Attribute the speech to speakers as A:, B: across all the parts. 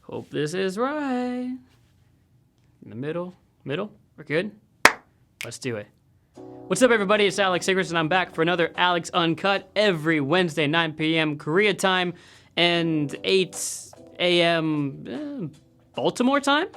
A: Hope this is right. In the middle? Middle? We're good? Let's do it. What's up, everybody? It's Alex Sigrist, and I'm back for another Alex Uncut every Wednesday, 9 p.m. Korea time and 8 a.m. Baltimore time.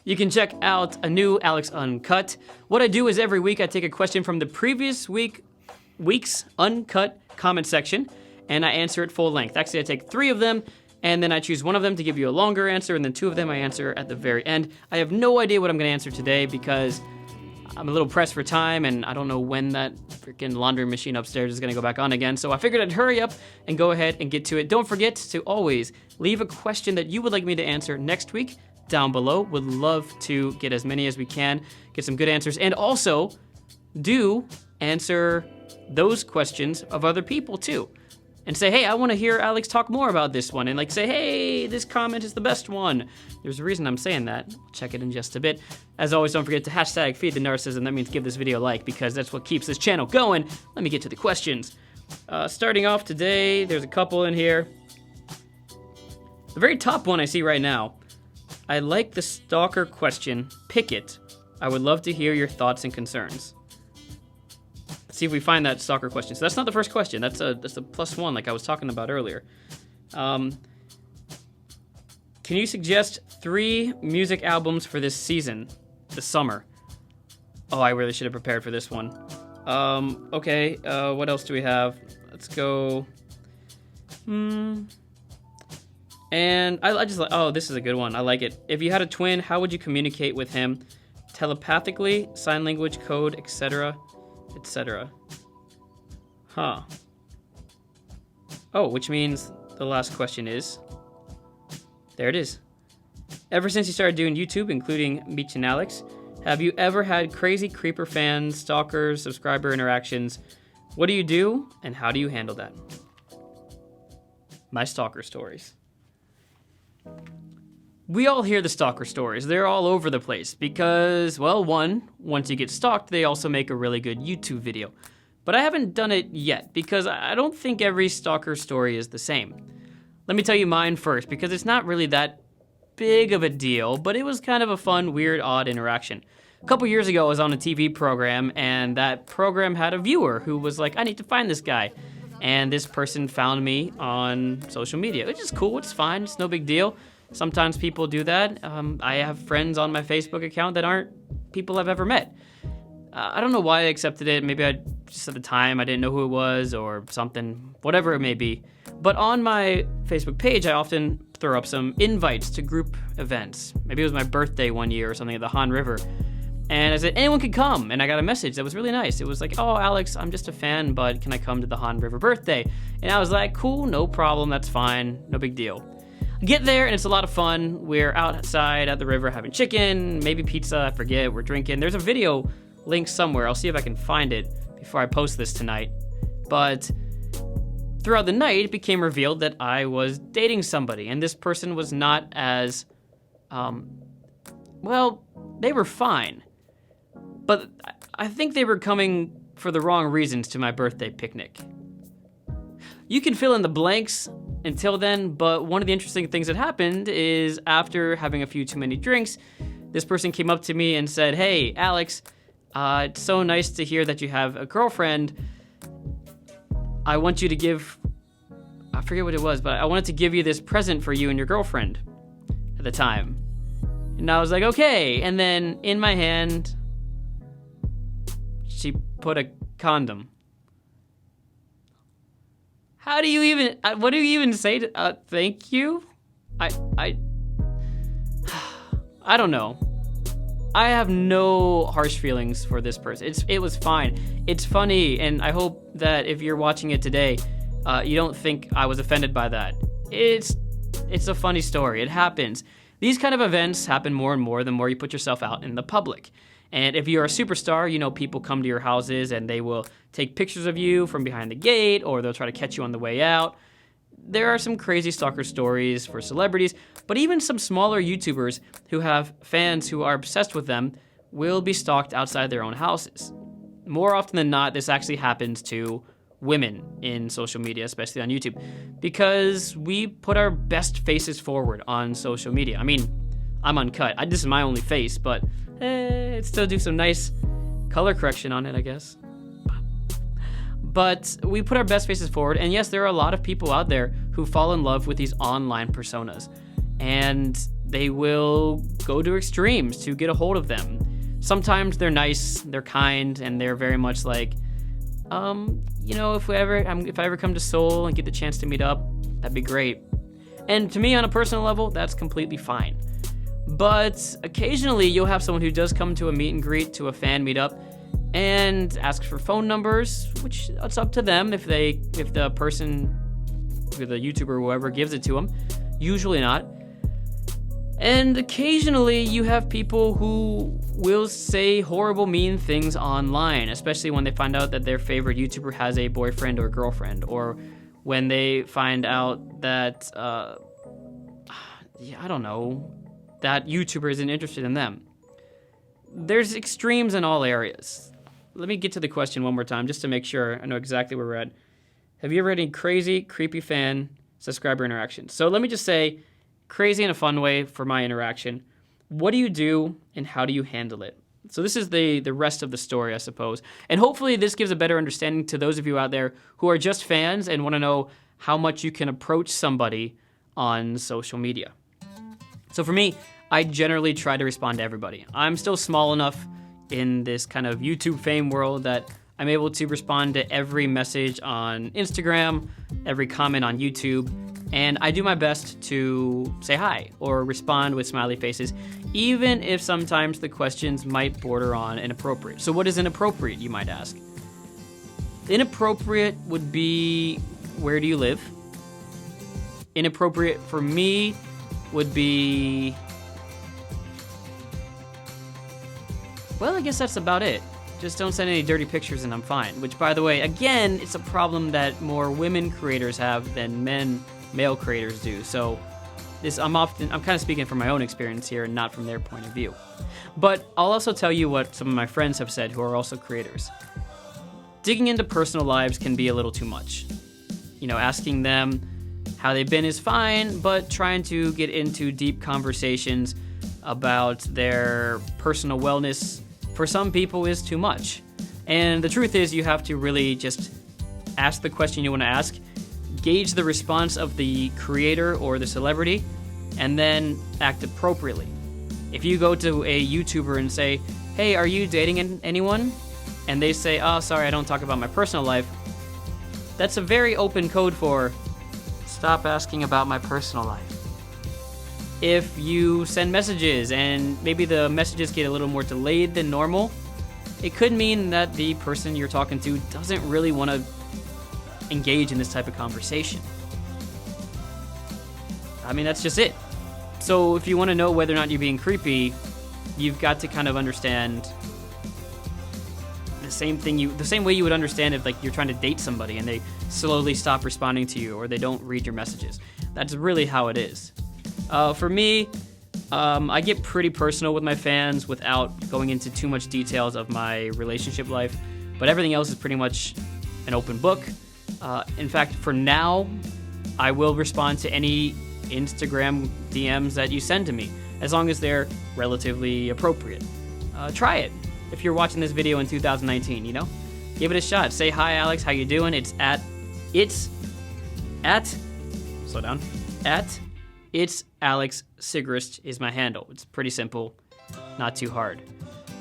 A: You can check out a new Alex Uncut. What I do is every week I take a question from the previous week's Uncut comment section, and I answer it full length. Actually, I take 3 of them, and then I choose one of them to give you a longer answer, and then 2 of them I answer at the very end. I have no idea what I'm going to answer today because I'm a little pressed for time, and I don't know when that freaking laundry machine upstairs is going to go back on again, so I figured I'd hurry up and go ahead and get to it. Don't forget to always leave a question that you would like me to answer next week down below. Would love to get as many as we can, get some good answers, and also do answer those questions of other people too. And say, hey, I want to hear Alex talk more about this one. And like say, hey, this comment is the best one. There's a reason I'm saying that. We'll check it in just a bit. As always, don't forget to hashtag feed the narcissism. That means give this video a like because that's what keeps this channel going. Let me get to the questions. Starting off today, there's a couple in here. The very top one I see right now. I like the stalker question. Pick it. I would love to hear your thoughts and concerns. Let's see if we find that stalker question. So that's not the first question. That's a +1 like I was talking about earlier. Can you suggest 3 music albums for this season, the summer? Oh, I really should have prepared for this one. Okay, what else do we have? Let's go. And I just like, oh, this is a good one. I like it. If you had a twin, how would you communicate with him? Telepathically, sign language, code, etc., etc. Huh. Oh, which means the last question is, there it is. Ever since you started doing YouTube, including UNCUT Alex, have you ever had crazy creeper fans, stalkers, subscriber interactions? What do you do, and how do you handle that? My stalker stories. We all hear the stalker stories. They're all over the place because, well, once you get stalked, they also make a really good YouTube video. But I haven't done it yet because I don't think every stalker story is the same. Let me tell you mine first because it's not really that big of a deal, but it was kind of a fun, weird, odd interaction. A couple years ago, I was on a TV program, and that program had a viewer who was like, I need to find this guy. And this person found me on social media, which is cool, it's fine, it's no big deal. Sometimes people do that. I have friends on my Facebook account that aren't people I've ever met. I don't know why I accepted it. Maybe I just at the time I didn't know who it was or something, whatever it may be. But on my Facebook page, I often throw up some invites to group events. Maybe it was my birthday one year or something at the Han River. And I said, anyone can come. And I got a message that was really nice. It was like, oh, Alex, I'm just a fan, but can I come to the Han River birthday? And I was like, cool, no problem, that's fine, no big deal. Get there, and it's a lot of fun. We're outside at the river having chicken, maybe pizza, I forget, we're drinking. There's a video link somewhere. I'll see if I can find it before I post this tonight. But throughout the night, it became revealed that I was dating somebody, and this person was not as, well, they were fine. But I think they were coming for the wrong reasons to my birthday picnic. You can fill in the blanks until then, but one of the interesting things that happened is after having a few too many drinks, this person came up to me and said, hey, Alex, it's so nice to hear that you have a girlfriend. I want you to give, I forget what it was, but I wanted to give you this present for you and your girlfriend at the time. And I was like, okay. And then in my hand, she put a condom. How do you even, what do you even say to, thank you? I don't know. I have no harsh feelings for this person. It was fine. It's funny, and I hope that if you're watching it today, you don't think I was offended by that. It's a funny story. It happens. These kind of events happen more and more the more you put yourself out in the public. And if you're a superstar, you know, people come to your houses and they will take pictures of you from behind the gate, or they'll try to catch you on the way out. There are some crazy stalker stories for celebrities, but even some smaller YouTubers who have fans who are obsessed with them will be stalked outside their own houses. More often than not, this actually happens to women in social media, especially on YouTube, because we put our best faces forward on social media. I mean, I'm uncut. This is my only face, but it still do some nice color correction on it, I guess. But we put our best faces forward, and yes, there are a lot of people out there who fall in love with these online personas, and they will go to extremes to get a hold of them. Sometimes they're nice, they're kind, and they're very much like, if I ever come to Seoul and get the chance to meet up, that'd be great. And to me, on a personal level, that's completely fine. But occasionally, you'll have someone who does come to a meet and greet, to a fan meetup, and asks for phone numbers, which it's up to them if the YouTuber or whoever gives it to them. Usually not. And occasionally you have people who will say horrible, mean things online, especially when they find out that their favorite YouTuber has a boyfriend or girlfriend, or when they find out that, that YouTuber isn't interested in them. There's extremes in all areas. Let me get to the question one more time just to make sure I know exactly where we're at. Have you ever had any crazy, creepy fan subscriber interactions? So let me just say, crazy in a fun way for my interaction. What do you do and how do you handle it? So this is the rest of the story, I suppose. And hopefully this gives a better understanding to those of you out there who are just fans and want to know how much you can approach somebody on social media. So for me, I generally try to respond to everybody. I'm still small enough in this kind of YouTube fame world that I'm able to respond to every message on Instagram, every comment on YouTube, and I do my best to say hi or respond with smiley faces, even if sometimes the questions might border on inappropriate. So what is inappropriate, you might ask? Inappropriate would be, where do you live? Inappropriate for me would be, well, I guess that's about it. Just don't send any dirty pictures and I'm fine. Which, by the way, again, it's a problem that more women creators have than male creators do. So I'm kind of speaking from my own experience here and not from their point of view. But I'll also tell you what some of my friends have said who are also creators. Digging into personal lives can be a little too much. Asking them how they've been is fine, but trying to get into deep conversations about their personal wellness for some people is too much. And the truth is, you have to really just ask the question you want to ask, gauge the response of the creator or the celebrity, and then act appropriately. If you go to a YouTuber and say, hey, are you dating anyone? And they say, oh, sorry, I don't talk about my personal life. That's a very open code for, stop asking about my personal life. If you send messages and maybe the messages get a little more delayed than normal, it could mean that the person you're talking to doesn't really want to engage in this type of conversation. I mean, that's just it. So if you want to know whether or not you're being creepy, you've got to kind of understand the same way you would understand if you're trying to date somebody and they slowly stop responding to you or they don't read your messages. That's really how it is. For me, I get pretty personal with my fans without going into too much details of my relationship life, but everything else is pretty much an open book. In fact, for now, I will respond to any Instagram DMs that you send to me, as long as they're relatively appropriate. Try it. If you're watching this video in 2019, give it a shot. Say, hi, Alex, how you doing? It's at Alex Sigrist is my handle. It's pretty simple, not too hard.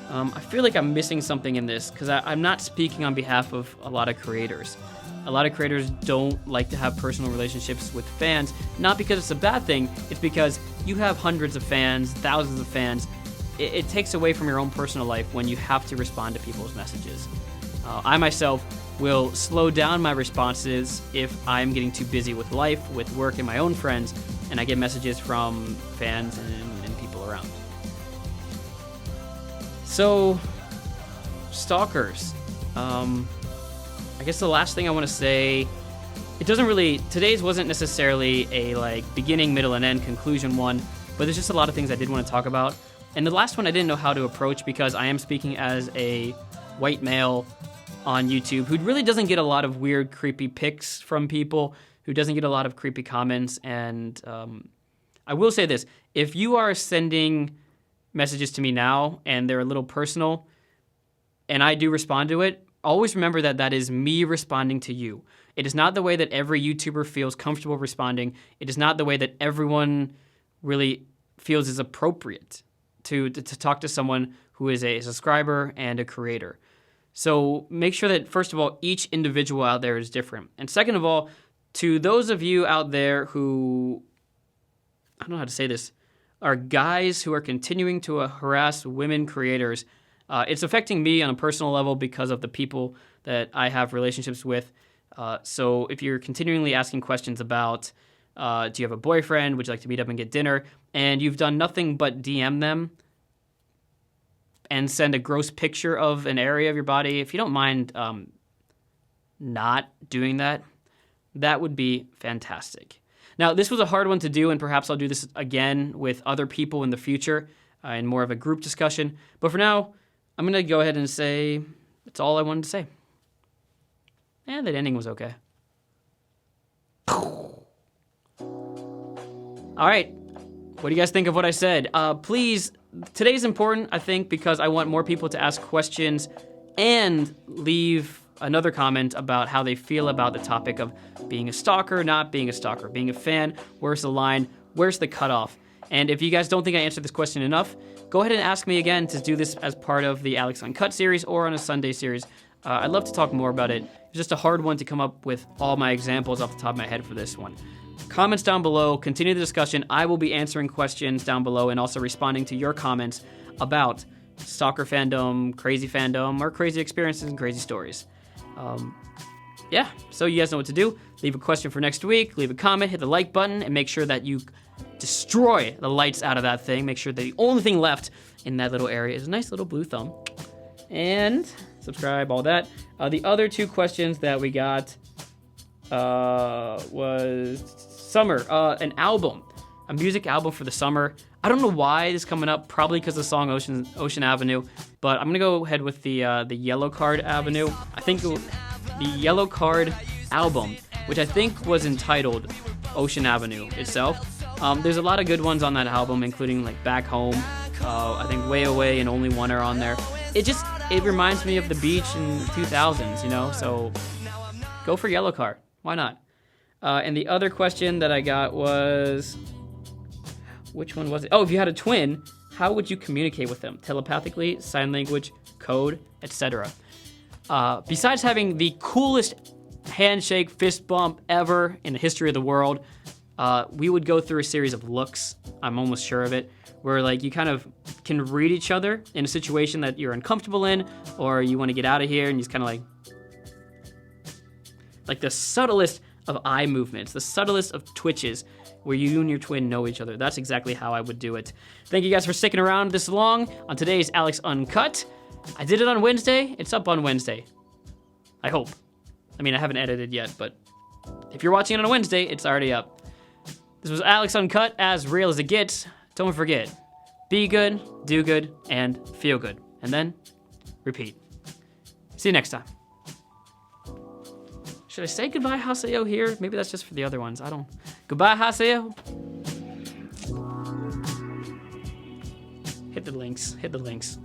A: I feel like I'm missing something in this because I'm not speaking on behalf of a lot of creators. A lot of creators don't like to have personal relationships with fans, not because it's a bad thing, it's because you have hundreds of fans, thousands of fans. It takes away from your own personal life when you have to respond to people's messages. I myself will slow down my responses if I'm getting too busy with life, with work, and my own friends, and I get messages from fans and people around. So, stalkers. I guess the last thing I want to say, today's wasn't necessarily a beginning, middle, and end conclusion one, but there's just a lot of things I did want to talk about. And the last one I didn't know how to approach because I am speaking as a white male on YouTube who really doesn't get a lot of weird, creepy pics from people, who doesn't get a lot of creepy comments. And I will say this, if you are sending messages to me now and they're a little personal and I do respond to it, always remember that that is me responding to you. It is not the way that every YouTuber feels comfortable responding. It is not the way that everyone really feels is appropriate to talk to someone who is a subscriber and a creator. So make sure that, first of all, each individual out there is different. And second of all, to those of you out there who, I don't know how to say this, are guys who are continuing to harass women creators, it's affecting me on a personal level because of the people that I have relationships with. So if you're continually asking questions about, do you have a boyfriend? Would you like to meet up and get dinner? And you've done nothing but DM them and send a gross picture of an area of your body, if you don't mind not doing that, that would be fantastic. Now, this was a hard one to do, and perhaps I'll do this again with other people in the future in more of a group discussion. But for now, I'm going to go ahead and say that's all I wanted to say. And that ending was okay. All right. What do you guys think of what I said? Please, today's important, I think, because I want more people to ask questions and leave another comment about how they feel about the topic of being a stalker, not being a stalker, being a fan. Where's the line? Where's the cutoff? And if you guys don't think I answered this question enough, go ahead and ask me again to do this as part of the Alex Uncut series or on a Sunday series. I'd love to talk more about it. It's just a hard one to come up with all my examples off the top of my head for this one. Comments down below, continue the discussion. I will be answering questions down below and also responding to your comments about stalker fandom, or crazy experiences and crazy stories. Yeah, so you guys know what to do. Leave a question for next week, leave a comment, hit the like button, and make sure that you destroy the lights out of that thing. Make sure that the only thing left in that little area is a nice little blue thumb. And subscribe, all that. The other two questions that we got was summer, an album, a music album for the summer. I don't know why this is coming up, probably because of the song Ocean Avenue, but I'm gonna go ahead with the Yellow Card Avenue. I think the Yellow Card album, which I think was entitled Ocean Avenue itself. There's a lot of good ones on that album, including like Back Home, I think Way Away and Only One are on there. It reminds me of the beach in 2000s, you know, so go for Yellow Card. Why not? And the other question that I got was, which one was it? Oh, if you had a twin, how would you communicate with them? Telepathically, sign language, code, etc. Besides having the coolest handshake, fist bump ever in the history of the world, we would go through a series of looks, I'm almost sure of it, where like you kind of can read each other in a situation that you're uncomfortable in, or you want to get out of here and you just kind of like the subtlest of eye movements, the subtlest of twitches, where you and your twin know each other. That's exactly how I would do it. Thank you guys for sticking around this long on today's Alex Uncut. I did it on Wednesday. It's up on Wednesday. I hope. I mean, I haven't edited yet, but if you're watching it on a Wednesday, it's already up. This was Alex Uncut, as real as it gets. Don't forget, be good, do good, and feel good. And then, repeat. See you next time. Should I say goodbye, Haseo, here? Maybe that's just for the other ones. I don't. Goodbye, Haseo. Hit the links. Hit the links.